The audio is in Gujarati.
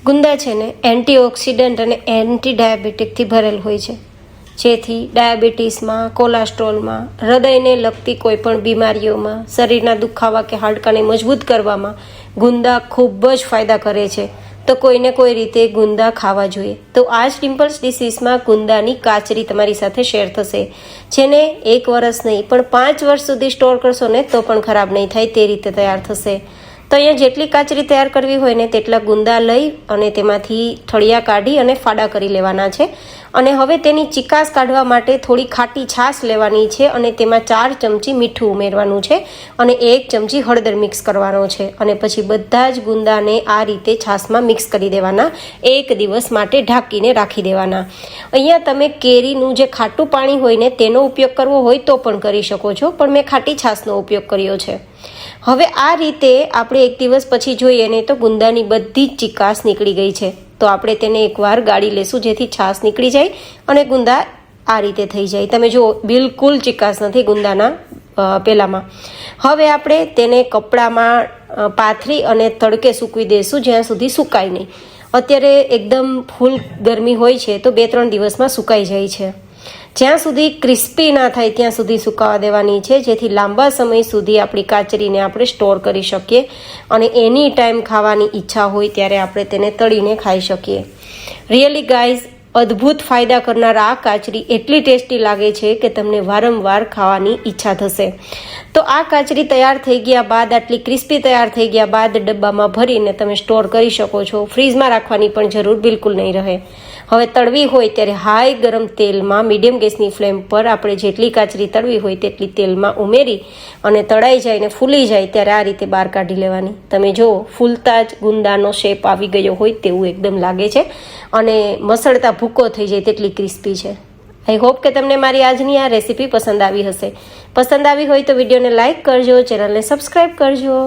ગુંદા છે ને એન્ટીઓક્સિડન્ટ અને એન્ટી ડાયાબિટીકથી ભરેલ હોય છે, જેથી ડાયાબિટીસમાં, કોલેસ્ટ્રોલમાં, હૃદયને લગતી કોઈપણ બીમારીઓમાં, શરીરના દુખાવા કે હાડકાને મજબૂત કરવામાં ગુંદા ખૂબ જ ફાયદા કરે છે. તો કોઈને કોઈ રીતે ગુંદા ખાવા જોઈએ. તો આ જ ડિમ્પલ્સ ડિસીઝમાં ગુંદાની કાચરી તમારી સાથે શેર થશે, જેને 1 વર્ષ નહીં પણ 5 વર્ષ સુધી સ્ટોર કરશો ને તો પણ ખરાબ નહીં થાય તે રીતે તૈયાર થશે. તો અહીંયા જેટલી કાચરી તૈયાર કરવી હોય ને તેટલા ગુંદા લઈ અને તેમાંથી ઠળિયા કાઢી અને ફાડા કરી લેવાના છે. અને હવે તેની ચિકાસ કાઢવા માટે થોડી ખાટી છાશ લેવાની છે અને તેમાં 4 ચમચી મીઠું ઉમેરવાનું છે અને 1 ચમચી હળદર મિક્સ કરવાનો છે. અને પછી બધા જ ગુંદાને આ રીતે છાશમાં મિક્સ કરી દેવાના, 1 દિવસ માટે ઢાંકીને રાખી દેવાના. અહીંયા તમે કેરીનું જે ખાટું પાણી હોય ને તેનો ઉપયોગ કરવો હોય તો પણ કરી શકો છો, પણ મેં ખાટી છાશનો ઉપયોગ કર્યો છે. હવે આ રીતે આપણે 1 દિવસ પછી જોઈએ ને તો ગુંદાની બધી જ ચિકાસ નીકળી ગઈ છે. તો આપણે તેને એકવાર ગાળી લેશું જેથી છાશ નીકળી જાય અને ગુંદા આ રીતે થઈ જાય. તમે જુઓ, બિલકુલ ચિકાસ નથી ગુંદાના પેલામાં. હવે આપણે તેને કપડામાં પાથરી અને તડકે સૂકવી દઈશું જ્યાં સુધી સુકાય નહીં. અત્યારે એકદમ ફૂલ ગરમી હોય છે તો 2-3 દિવસમાં સુકાઈ જાય છે. જ્યાં સુધી ક્રિસ્પી ના થાય ત્યાં સુધી સુકાવા દેવાની છે, જેથી લાંબા સમય સુધી આપણી કાચરીને આપણે સ્ટોર કરી શકીએ અને એની ટાઈમ ખાવાની ઈચ્છા હોય ત્યારે આપણે તેને તળીને ખાઈ શકીએ. રિયલી ગાઈઝ, અદ્ભુત ફાયદા કરનાર આ કાચરી એટલી ટેસ્ટી લાગે છે કે તમને વારંવાર ખાવાની ઈચ્છા થશે. તો આ કાચરી તૈયાર થઈ ગયા બાદ, આટલી ક્રિસ્પી તૈયાર થઈ ગયા બાદ ડબ્બામાં ભરીને તમે સ્ટોર કરી શકો છો. ફ્રીઝમાં રાખવાની પણ જરૂર બિલકુલ નહીં રહે. હવે તળવી હોય ત્યારે હાઈ ગરમ તેલમાં મીડિયમ ગેસની ફ્લેમ પર આપણે જેટલી કાચરી તળવી હોય તેટલી તેલમાં ઉમેરી અને તળાઈ જાય ને ફૂલી જાય ત્યારે આ રીતે બહાર કાઢી લેવાની. તમે જુઓ, ફૂલતા જ ગુંદાનો શેપ આવી ગયો હોય તેવું એકદમ લાગે છે અને મસળતા ભૂકો થઈ જાય તેટલી ક્રિસ્પી છે. આઈ હોપ કે તમને મારી આજની આ રેસીપી પસંદ આવી હશે. પસંદ આવી હોય તો વિડીયોને લાઇક કરજો, ચેનલને સબસ્ક્રાઈબ કરજો.